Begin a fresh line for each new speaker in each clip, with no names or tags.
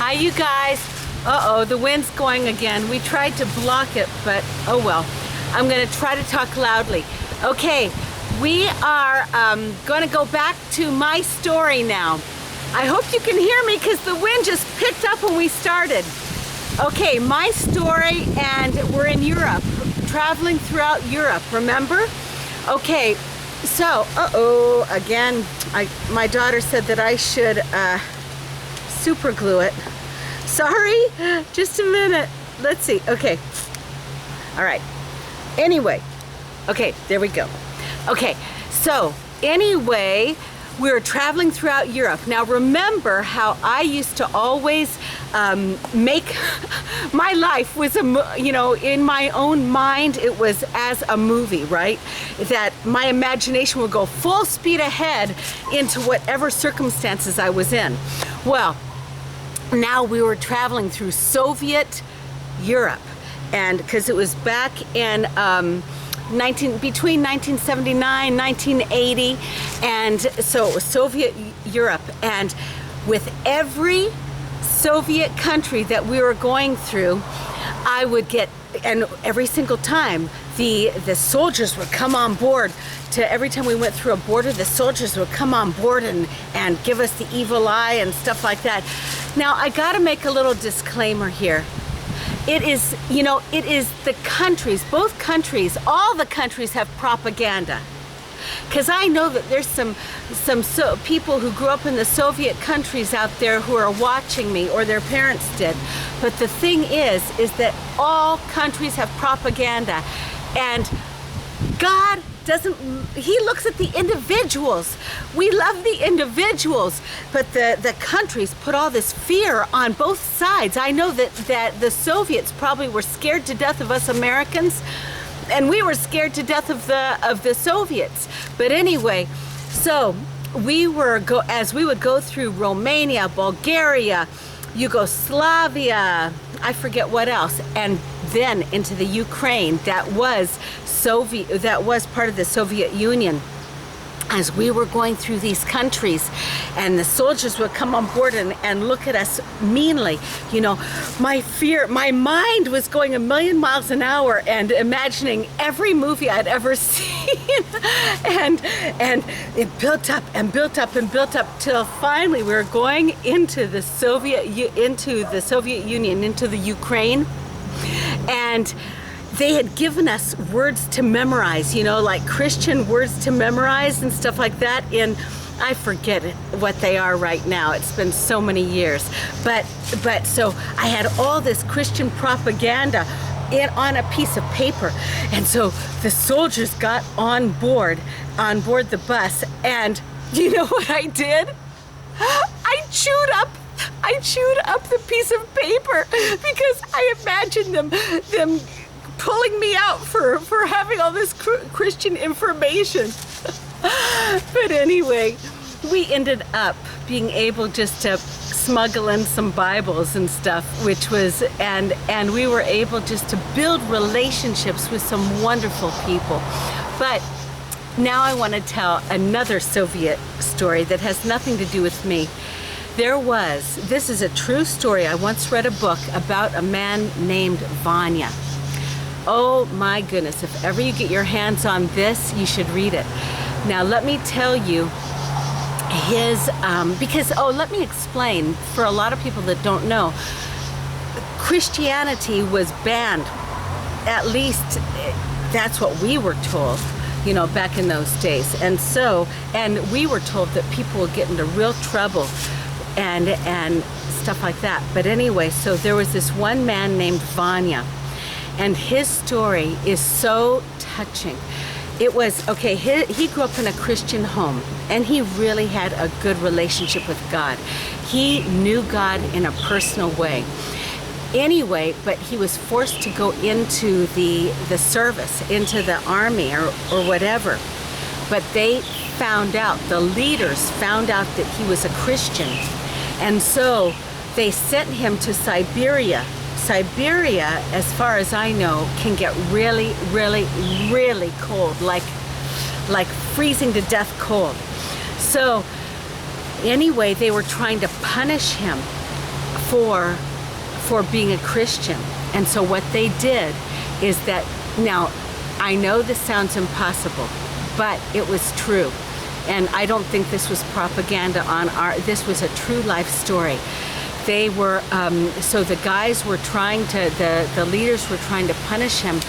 Hi, you guys. Uh-oh, the wind's going again. We tried to block it, but oh well. I'm gonna try to talk loudly. Okay, we are gonna go back to my story now. I hope you can hear me because the wind just picked up when we started. Okay, my story, and we're in Europe, traveling throughout Europe, remember? Okay, so, again, my daughter said that I should super glue it. Sorry, just a minute. Let's see, okay. All right, anyway, okay, there we go. Okay, so anyway, we were traveling throughout Europe. Now remember how I used to always make my life was in my own mind it was as a movie, right? That my imagination would go full speed ahead into whatever circumstances I was in. Well, now we were traveling through Soviet Europe, and because it was back in between 1979 1980, and so it was Soviet Europe, and with every Soviet country that we were going through, I would get, and every single time the soldiers would come on board. To every time we went through a border, the soldiers would come on board and give us the evil eye and stuff like that. Now I gotta make a little disclaimer here. It is, it is the countries, both countries, all the countries have propaganda. Because I know that there's some people who grew up in the Soviet countries out there who are watching me, or their parents did. But the thing is that all countries have propaganda. And God doesn't, he looks at the individuals. We love the individuals, but the countries put all this fear on both sides. I know that the Soviets probably were scared to death of us Americans, and we were scared to death of the Soviets. But anyway, so as we would go through Romania, Bulgaria, Yugoslavia, I forget what else, and then into the Ukraine that was part of the Soviet Union. As we were going through these countries, and the soldiers would come on board and look at us meanly, my mind was going a million miles an hour and imagining every movie I'd ever seen, and it built up and built up and built up till finally we were going into the Soviet Union, into the Ukraine, and they had given us words to memorize, like Christian words to memorize and stuff like that. And I forget what they are right now. It's been so many years. But so I had all this Christian propaganda on a piece of paper. And so the soldiers got on board the bus. And you know what I did? I chewed up the piece of paper because I imagined them pulling me out for having all this Christian information. But anyway, we ended up being able just to smuggle in some Bibles and stuff, which was, and we were able just to build relationships with some wonderful people. But now I want to tell another Soviet story that has nothing to do with me. This is a true story. I once read a book about a man named Vanya. Oh my goodness, if ever you get your hands on this, you should read it. Now let me tell you let me explain for a lot of people that don't know, Christianity was banned, at least that's what we were told, back in those days. And we were told that people would get into real trouble and stuff like that. But anyway, so there was this one man named Vanya, and his story is so touching. It was, okay, he grew up in a Christian home, and he really had a good relationship with God. He knew God in a personal way. Anyway, but he was forced to go into the service, into the army or whatever. But the leaders found out that he was a Christian. And so they sent him to Siberia. Siberia, as far as I know, can get really, really, really cold, like freezing to death cold. So anyway, they were trying to punish him for being a Christian. And so what they did is that, now I know this sounds impossible, but it was true. And I don't think this was propaganda this was a true life story. They were, so the guys were trying to, the leaders were trying to punish him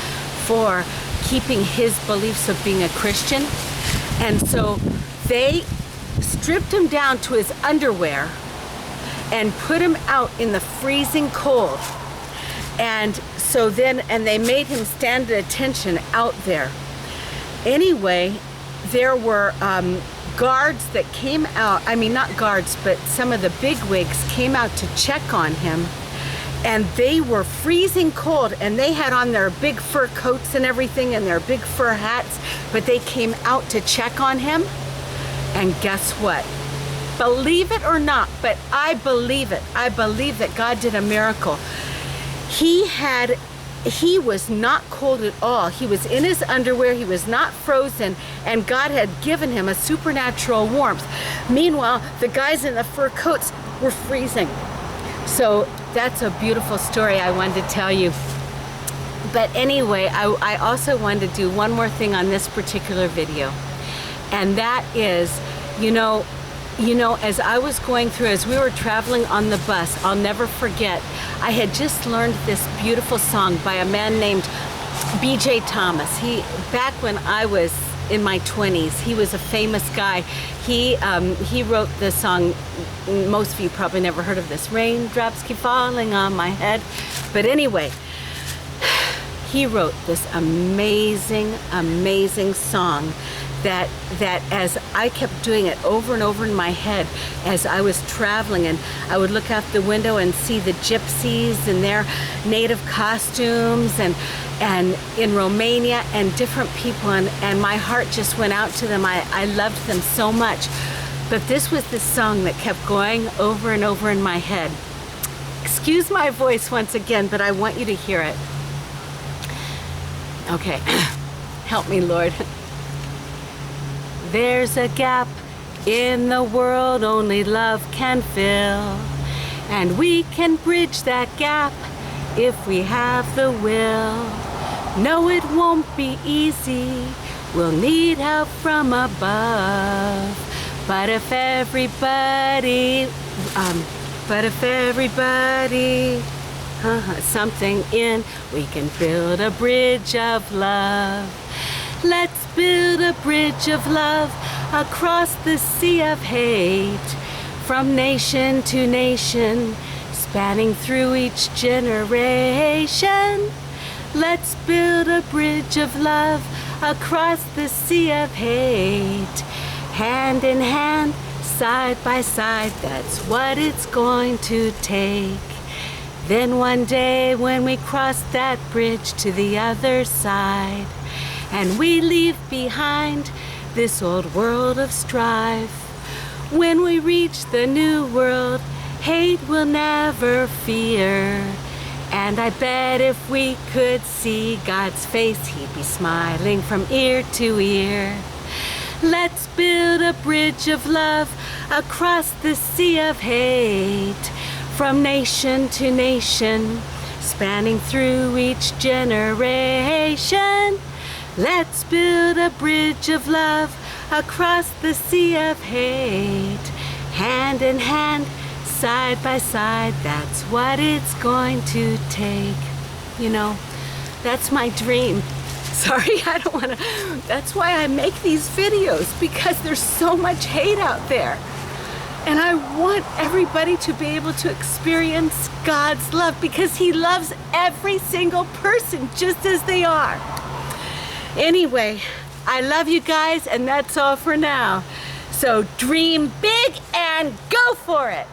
for keeping his beliefs of being a Christian. And so they stripped him down to his underwear and put him out in the freezing cold. And so then, and they made him stand at attention out there. Anyway, there were guards that came out, I mean not guards, but some of the bigwigs came out to check on him, and they were freezing cold, and they had on their big fur coats and everything and their big fur hats, but they came out to check on him. And guess what? Believe it or not, but I believe it. I believe that God did a miracle. He was not cold at all. He was in his underwear, he was not frozen, and God had given him a supernatural warmth. Meanwhile, the guys in the fur coats were freezing. So that's a beautiful story I wanted to tell you. But anyway, I also wanted to do one more thing on this particular video. And that is, you know, as I was going through, as we were traveling on the bus, I'll never forget, I had just learned this beautiful song by a man named B.J. Thomas. Back when I was in my 20s, he was a famous guy. He wrote the song, most of you probably never heard of this, Raindrops Keep Falling on My Head. But anyway, he wrote this amazing, amazing song that as I kept doing it over and over in my head as I was traveling, and I would look out the window and see the gypsies in their native costumes and in Romania and different people, and my heart just went out to them. I loved them so much. But this was the song that kept going over and over in my head. Excuse my voice once again, but I want you to hear it. Okay, help me, Lord. There's a gap in the world only love can fill, and we can bridge that gap if we have the will. No, it won't be easy, we'll need help from above, but if everybody something in, we can build a bridge of love. Let's build a bridge of love across the sea of hate, from nation to nation, spanning through each generation. Let's build a bridge of love across the sea of hate, hand in hand, side by side, that's what it's going to take. Then one day when we cross that bridge to the other side, and we leave behind this old world of strife, when we reach the new world, hate will never fear. And I bet if we could see God's face, he'd be smiling from ear to ear. Let's build a bridge of love across the sea of hate, from nation to nation, spanning through each generation. Let's build a bridge of love across the sea of hate, hand in hand, side by side, that's what it's going to take. You know, that's my dream. Sorry, I don't want to, that's why I make these videos, because there's so much hate out there. And I want everybody to be able to experience God's love, because he loves every single person just as they are. Anyway, I love you guys, and that's all for now. So dream big and go for it.